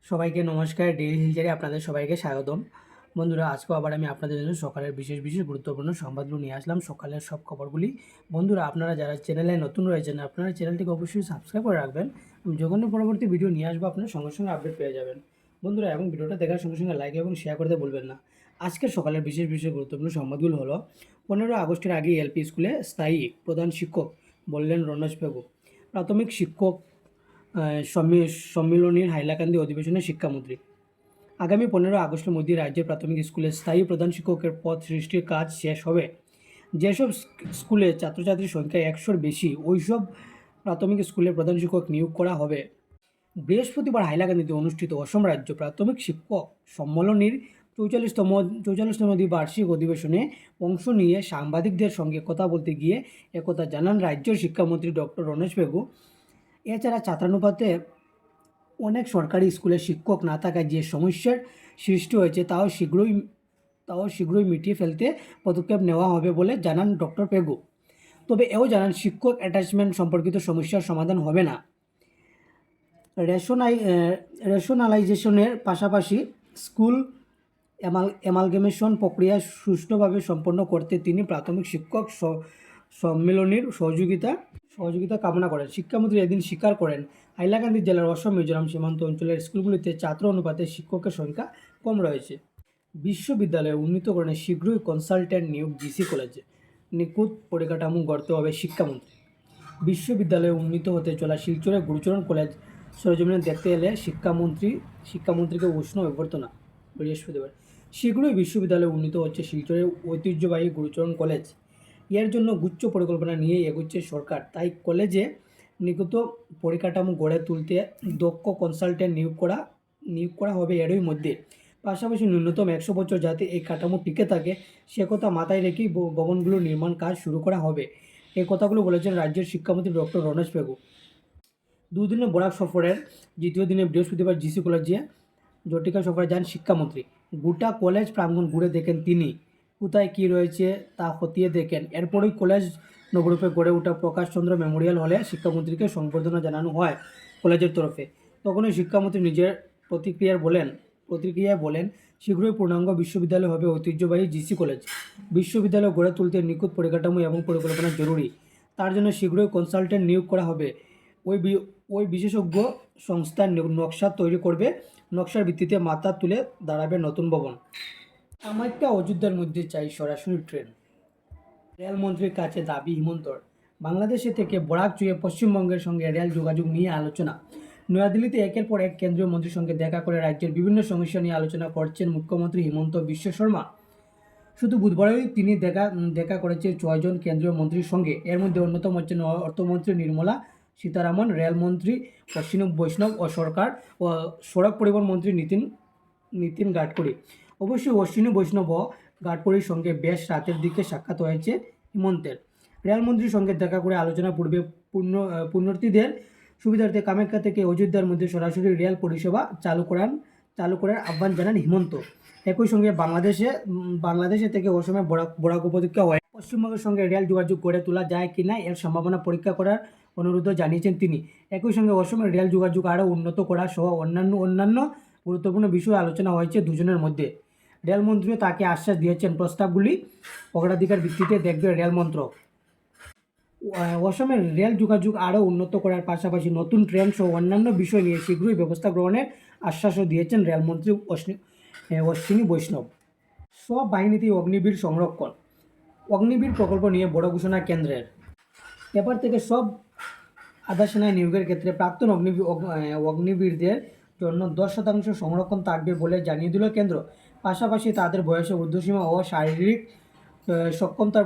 সবাইকে নমস্কার। ডেইলি হিলচারে আপনাদের সবাইকে স্বাগতম। বন্ধুরা, আজকেও আবার আমি আপনাদের জন্য সকালের বিশেষ গুরুত্বপূর্ণ সংবাদগুলো নিয়ে আসলাম, সকালের সব খবরগুলি। বন্ধুরা, আপনারা যারা চ্যানেলে নতুন রয়েছেন, আপনারা চ্যানেলটিকে অবশ্যই সাবস্ক্রাইব করে রাখবেন। আমি যখনই পরবর্তী ভিডিও নিয়ে আসবো, আপনারা সঙ্গে সঙ্গে আপডেট পেয়ে যাবেন। বন্ধুরা, এবং ভিডিওটা দেখার সঙ্গে সঙ্গে লাইক এবং শেয়ার করতে ভুলবেন না। আজকের সকালের বিশেষ গুরুত্বপূর্ণ সংবাদগুলো হলো: 15 আগস্টের আগে এলপি স্কুলে স্থায়ী প্রধান শিক্ষক, বললেন রণজ পেগু। প্রাথমিক শিক্ষক সম্মিলনীর হাইলাকান্দি অধিবেশনে শিক্ষামন্ত্রী। আগামী 15 আগস্টের মধ্যে রাজ্যের প্রাথমিক স্কুলে স্থায়ী প্রধান শিক্ষকের পদ সৃষ্টির কাজ শেষ হবে। যেসব স্কুলে ছাত্রছাত্রীর সংখ্যা 100-র বেশি, ওইসব প্রাথমিক স্কুলে প্রধান শিক্ষক নিয়োগ করা হবে। বৃহস্পতিবার হাইলাকান্দিতে অনুষ্ঠিত অসম রাজ্য প্রাথমিক শিক্ষক সম্মেলনীর 44তম বার্ষিক অধিবেশনে অংশ নিয়ে সাংবাদিকদের সঙ্গে কথা বলতে গিয়ে একথা জানান রাজ্যের শিক্ষামন্ত্রী ডক্টর রণেশ পেগু। এছাড়া ছাত্রানুপাতে অনেক সরকারি স্কুলে শিক্ষক না থাকায় যে সমস্যার সৃষ্টি হয়েছে তাও শীঘ্রই মিটিয়ে ফেলতে পদক্ষেপ নেওয়া হবে বলে জানান ডক্টর পেগু। তবে এও জানান, শিক্ষক অ্যাটাচমেন্ট সম্পর্কিত সমস্যার সমাধান হবে না। রেশনালাইজেশনের পাশাপাশি স্কুল অ্যামালগেমেশন প্রক্রিয়া সুষ্ঠুভাবে সম্পন্ন করতে তিনি প্রাথমিক শিক্ষক সম্মেলনীর সহযোগিতা কামনা করেন। শিক্ষামন্ত্রী এদিন স্বীকার করেন, হাইলাকান্দি জেলার অসম মিজোরাম সীমান্ত অঞ্চলের স্কুলগুলিতে ছাত্র অনুপাতে শিক্ষকের সংখ্যা কম রয়েছে। বিশ্ববিদ্যালয়ের উন্নীতকরণে শীঘ্রই কনসালট্যান্ট নিয়োগ জিসি কলেজে। নিখুঁত পরিকাঠামো গড়তে হবে শিক্ষামন্ত্রী। বিশ্ববিদ্যালয়ে উন্নীত হতে চলা শিলচরের গুরুচরণ কলেজ সরেজমিনে দেখতে এলে শিক্ষামন্ত্রীকে উষ্ণ অভ্যর্থনা। বৃহস্পতিবার শীঘ্রই বিশ্ববিদ্যালয়ে উন্নীত হচ্ছে শিলচরের ঐতিহ্যবাহী গুরুচরণ কলেজ। এর জন্য গুচ্ছ পরিকল্পনা নিয়ে এগোচ্ছে সরকার। তাই কলেজে নিখুঁত পরিকাঠামো গড়ে তুলতে দক্ষ কনসালট্যান্ট নিয়োগ করা হবে এরই মধ্যে। পাশাপাশি ন্যূনতম 100 বছর যাতে এই কাঠামো টিকে থাকে, সে কথা মাথায় রেখেই ভবনগুলোর নির্মাণ কাজ শুরু করা হবে। এই কথাগুলো বলেছেন রাজ্যের শিক্ষামন্ত্রী ডক্টর রণেশ পেগু। দুদিনের বরাক সফরের দ্বিতীয় দিনে বৃহস্পতিবার জিসি কলেজে জটিকা সফরে যান শিক্ষামন্ত্রী। গোটা কলেজ প্রাঙ্গণ ঘুরে দেখেন তিনি, কোথায় কী রয়েছে তা খতিয়ে দেখেন। এরপরই কলেজ নবরূপে গড়ে ওঠা প্রকাশচন্দ্র মেমোরিয়াল হলে শিক্ষামন্ত্রীকে সংবর্ধনা জানানো হয় কলেজের তরফে। তখনই শিক্ষামন্ত্রী নিজের প্রতিক্রিয়ায় বলেন, শীঘ্রই পূর্ণাঙ্গ বিশ্ববিদ্যালয় হবে ঐতিহ্যবাহী জিসি কলেজ। বিশ্ববিদ্যালয় গড়ে তুলতে নিখুঁত পরিকাঠামো এবং পরিকল্পনা জরুরি। তার জন্য শীঘ্রই কনসালটেন্ট নিয়োগ করা হবে। ওই বিশেষজ্ঞ সংস্থার নকশা তৈরি করবে। নকশার ভিত্তিতে মাথা তুলে দাঁড়াবে নতুন ভবন। কামাখ্যা অযোধ্যার মধ্যে চাই সরাসরি ট্রেন। রেলমন্ত্রীর কাছে দাবি হিমন্তর। বাংলাদেশে থেকে বরাক চুয়ে পশ্চিমবঙ্গের সঙ্গে রেল যোগাযোগ নিয়ে আলোচনা। নয়াদিল্লিতে একের পর এক কেন্দ্রীয় মন্ত্রীর সঙ্গে দেখা করে রাজ্যের বিভিন্ন সমস্যা নিয়ে আলোচনা করছেন মুখ্যমন্ত্রী হিমন্ত বিশ্ব শর্মা। শুধু বুধবারই তিনি দেখা করেছেন 6 জন কেন্দ্রীয় মন্ত্রীর সঙ্গে। এর মধ্যে অন্যতম হচ্ছেন অর্থমন্ত্রী নির্মলা সীতারামন, রেলমন্ত্রী অশ্বিনী বৈষ্ণব ও সড়ক পরিবহন মন্ত্রী নীতিন গাডকারি। অবশ্যই অশ্বিনী বৈষ্ণব ও গাডকারির সঙ্গে বেশ রাতের দিকে সাক্ষাৎ হয়েছে হিমন্তের। রেলমন্ত্রীর সঙ্গে দেখা করে আলোচনা পূর্বে পুণ্যার্থীদের সুবিধার্থে কামাখ্যা থেকে অযোধ্যার মধ্যে সরাসরি রেল পরিষেবা চালু করার আহ্বান জানান হিমন্ত। একই সঙ্গে বাংলাদেশে থেকে অসমে বরাক উপত্যকা হয়ে পশ্চিমবঙ্গের সঙ্গে রেল যোগাযোগ গড়ে তোলা যায় কিনা এর সম্ভাবনা পরীক্ষা করার অনুরোধ জানিয়েছেন তিনি। একই সঙ্গে অসমের রেল যোগাযোগ আরও উন্নত করা সহ অন্যান্য গুরুত্বপূর্ণ বিষয় আলোচনা হয়েছে দুজনের মধ্যে। রেলমন্ত্রীও তাকে আশ্বাস দিয়েছেন, প্রস্তাবগুলি অগ্রাধিকার ভিত্তিতে দেখবে রেল মন্ত্রক। অসমের রেল যোগাযোগ আরও উন্নত করার পাশাপাশি নতুন ট্রেন সহ অন্যান্য বিষয় নিয়ে শীঘ্রই ব্যবস্থা গ্রহণের আশ্বাসও দিয়েছেন রেলমন্ত্রী অশ্বিনী বৈষ্ণব। সব বাহিনীতেই অগ্নিবীর সংরক্ষণ। অগ্নিবীর প্রকল্প নিয়ে বড় ঘোষণা কেন্দ্রের। এবার থেকে সব আধা সেনায় নিয়োগের ক্ষেত্রে প্রাক্তন অগ্নিবীরদের জন্য 10% সংরক্ষণ থাকবে বলে জানিয়ে দিল কেন্দ্র। পাশাপাশি তাদের বয়সে ঊর্ধ্বসীমা ও শারীরিক সক্ষমতার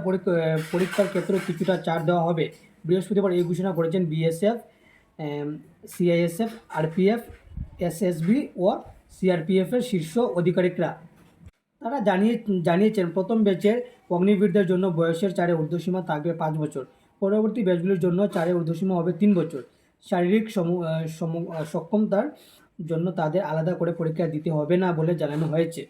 পরীক্ষার ক্ষেত্রে কিছুটা ছাড় দেওয়া হবে। বৃহস্পতিবার এই ঘোষণা করেছেন বিএসএফ, সিআইএসএফ, আরপিএফ, এসএসবি ও সিআরপিএফের শীর্ষ আধিকারিকরা। তারা জানিয়েছেন, প্রথম ব্যাচের অগ্নিবীরদের জন্য বয়সের ছাড়ে ঊর্ধ্বসীমা থাকবে 5 বছর। পরবর্তী ব্যাচগুলির জন্য ছাড়ে ঊর্ধ্বসীমা হবে 3 বছর। শারীরিক সক্ষমতার জন্য তাদের আলাদা করে পরীক্ষা দিতে হবে না বলে জানানো হয়েছে।